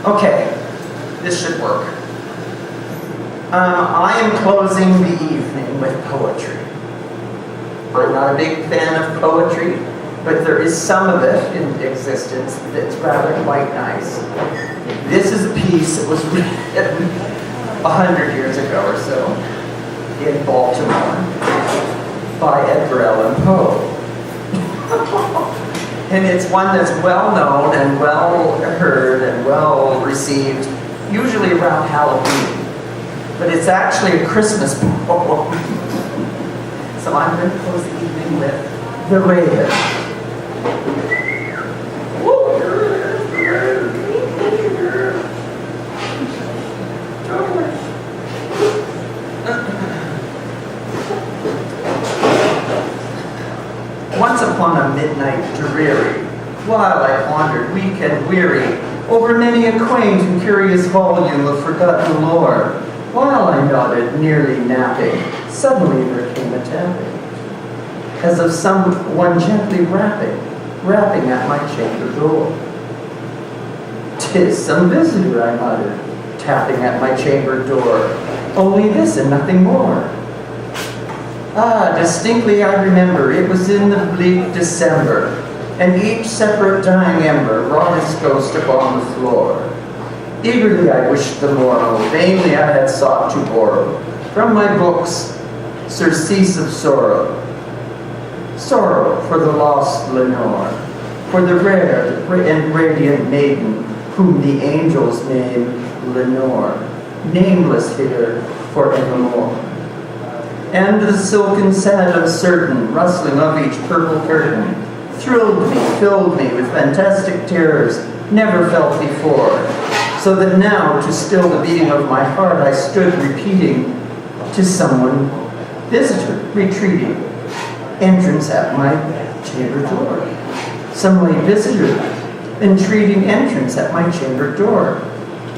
Okay, this should work. I am closing the evening with poetry. I'm not a big fan of poetry, but there is some of it in existence that's rather quite nice. This is a piece that was written 100 years ago or so in Baltimore by Edgar Allan Poe. And it's one that's well known and well heard and well received, usually around Halloween. But it's actually a Christmas poem. So I'm going to close the evening with The Raven. Once upon a midnight dreary, while I pondered weak and weary over many a quaint and curious volume of forgotten lore, while I nodded, nearly napping, suddenly there came a tapping, as of someone gently rapping at my chamber door. "'Tis some visitor," I muttered, tapping at my chamber door. "Only this and nothing more." Ah, distinctly I remember, it was in the bleak December, and each separate dying ember wrought its ghost upon the floor. Eagerly I wished the morrow, vainly I had sought to borrow from my books surcease of sorrow. Sorrow for the lost Lenore, for the rare and radiant maiden whom the angels name Lenore, nameless here forevermore. And the silken sad uncertain rustling of each purple curtain thrilled me, filled me with fantastic terrors never felt before, so that now, to still the beating of my heart, I stood repeating to someone, visitor, retreating, entrance at my chamber door. Some late visitor, entreating entrance at my chamber door.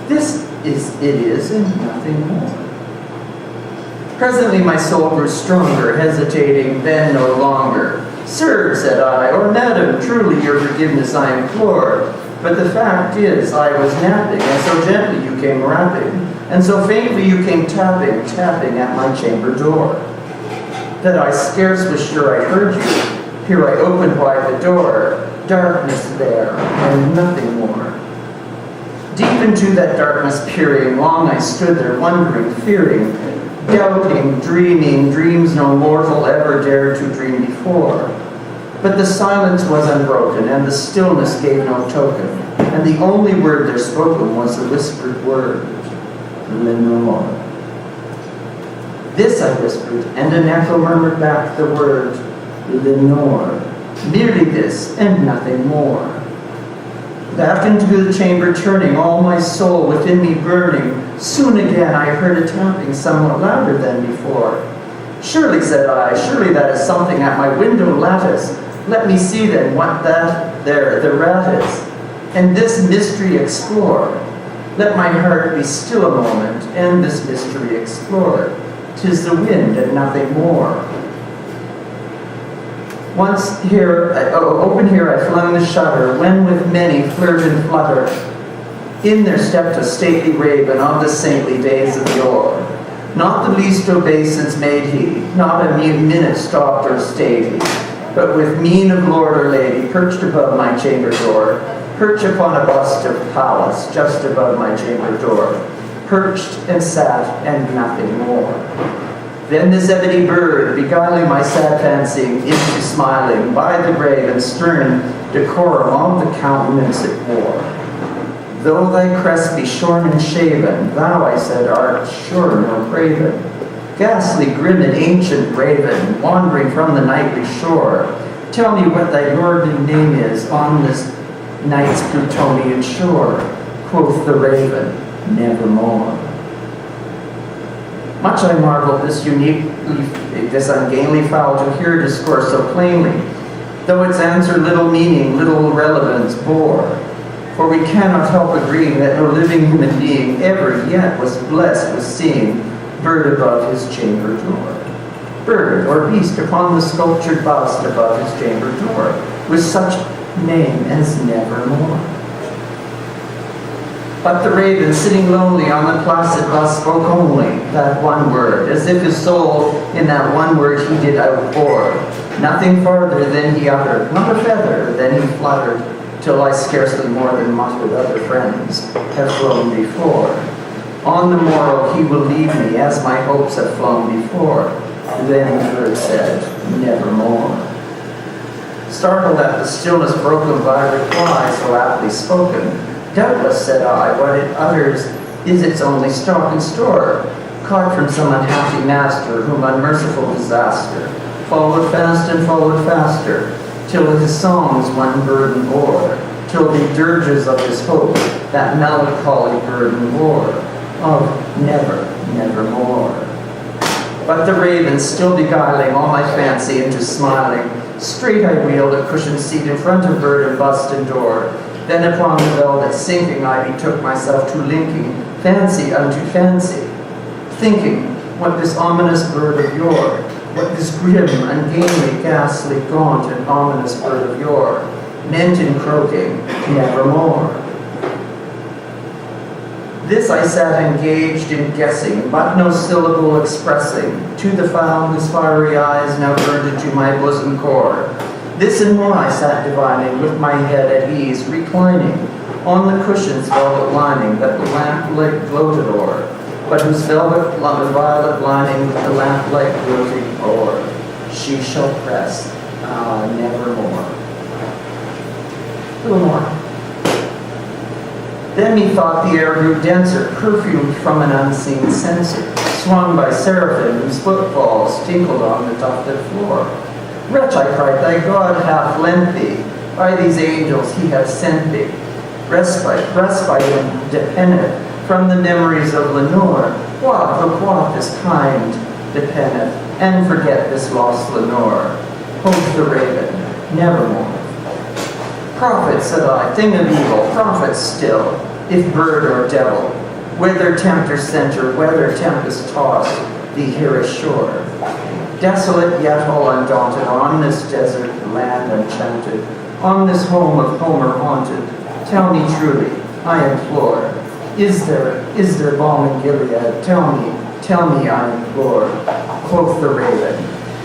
This it is, and nothing more. Presently my soul grew stronger, hesitating then no longer. "Sir," said I, "or madam, truly your forgiveness I implore. But the fact is, I was napping, and so gently you came rapping, and so faintly you came tapping at my chamber door, that I scarce was sure I heard you. Here I opened wide the door, darkness there, and nothing more. Deep into that darkness peering, long I stood there, wondering, fearing, doubting, dreaming, dreams no mortal ever dared to dream before. But the silence was unbroken, and the stillness gave no token, and the only word there spoken was a whispered word, Lenore. This I whispered, and an echo murmured back the word, Lenore. Merely this, and nothing more. Back into the chamber turning, all my soul within me burning, soon again I heard a tapping somewhat louder than before. "Surely," said I, "surely that is something at my window lattice. Let me see then what that there the rat is, and this mystery explore. Let my heart be still a moment, and this mystery explore. 'Tis the wind and nothing more." Once here, open here I flung the shutter, when with many flirt and flutter, in there stepped a stately raven of the saintly days of yore. Not the least obeisance made he, not a minute stopped or stayed he, but with mien of lord or lady, perched above my chamber door, perched upon a bust of Pallas, just above my chamber door, perched and sat, and nothing more. Then this ebony bird, beguiling my sad fancying into smiling, by the grave and stern decorum of the countenance it wore. "Though thy crest be shorn and shaven, thou," I said, "art sure no craven. Ghastly, grim, and ancient raven, wandering from the nightly shore, tell me what thy lordly name is on this night's Plutonian shore." Quoth the raven, "Nevermore." Much I marveled this ungainly fowl to hear discourse so plainly, though its answer little meaning, little relevance bore. For we cannot help agreeing that no living human being ever yet was blessed with seeing bird above his chamber door. Bird or beast upon the sculptured bust above his chamber door, with such name as Nevermore. But the raven, sitting lonely on the placid bus, spoke only that one word, as if his soul in that one word he did outpour. Nothing farther than he uttered, not a feather than he fluttered, till I scarcely more than muttered other friends have flown before. On the morrow he will leave me, as my hopes have flown before. Then the bird said, nevermore. Startled at the stillness broken by reply so aptly spoken, doubtless, said I, what it utters is its only stock and store, caught from some unhappy master, whom unmerciful disaster followed fast and followed faster, till his songs one burden bore, till the dirges of his hope that melancholy burden bore, of never, nevermore. But the raven, still beguiling all my fancy into smiling, straight I wheeled a cushioned seat in front of bird and bust and door. Then upon the velvet sinking I betook myself to linking fancy unto fancy, thinking what this ominous bird of yore, what this grim, ungainly, ghastly, gaunt, and ominous bird of yore, meant in croaking, nevermore. This I sat engaged in guessing, but no syllable expressing, to the fowl whose fiery eyes now burned into my bosom core. This and more I sat divining, with my head at ease, reclining on the cushion's velvet lining that the lamp-light gloated o'er, but whose violet lining the lamp-light gloating o'er. She shall press, nevermore. A little more. Then methought the air grew denser, perfumed from an unseen censer, swung by seraphim whose footfalls tinkled on the tufted floor. Wretch, I cried, thy God hath lent thee, by these angels he hath sent thee. Respite and dependent from the memories of Lenore. What this kind dependent, and forget this lost Lenore. Quoth the raven, nevermore. Prophet, said I, thing of evil, prophet still, if bird or devil, whether tempter sent or whether tempest tossed thee here ashore. Desolate yet all undaunted, on this desert land enchanted, on this home of Homer haunted, tell me truly, I implore, is there balm in Gilead? Tell me, I implore. Quoth the raven,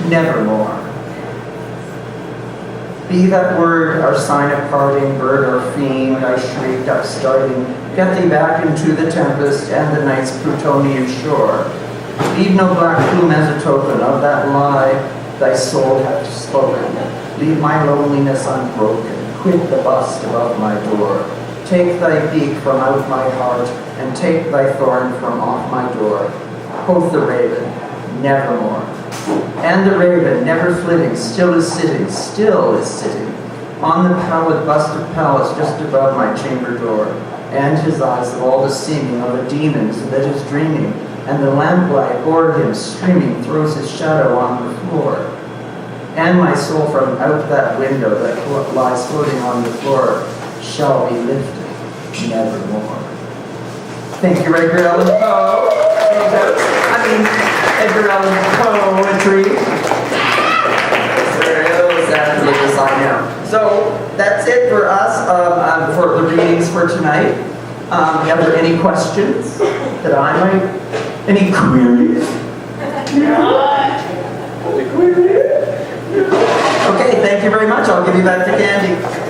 nevermore. Be that word our sign of parting, bird or fiend, I shrieked upstarting, get thee back into the tempest and the night's Plutonian shore. Leave no black plume as a token of that lie thy soul hath spoken. Leave my loneliness unbroken, quit the bust above my door. Take thy beak from out my heart, and take thy thorn from off my door. Quoth the raven, nevermore. And the raven, never flitting, still is sitting, on the pallid bust of Pallas just above my chamber door, and his eyes have all the seeming of a demon's that is dreaming, and the lamplight o'er him streaming throws his shadow on the floor. And my soul from out that window that lies floating on the floor shall be lifted nevermore. Thank you, Edgar Allan Poe. Edgar Allan poetry. So that's it for us for the readings for tonight. Are there any questions that I might? Any queries? Okay, thank you very much. I'll give you back to Candy.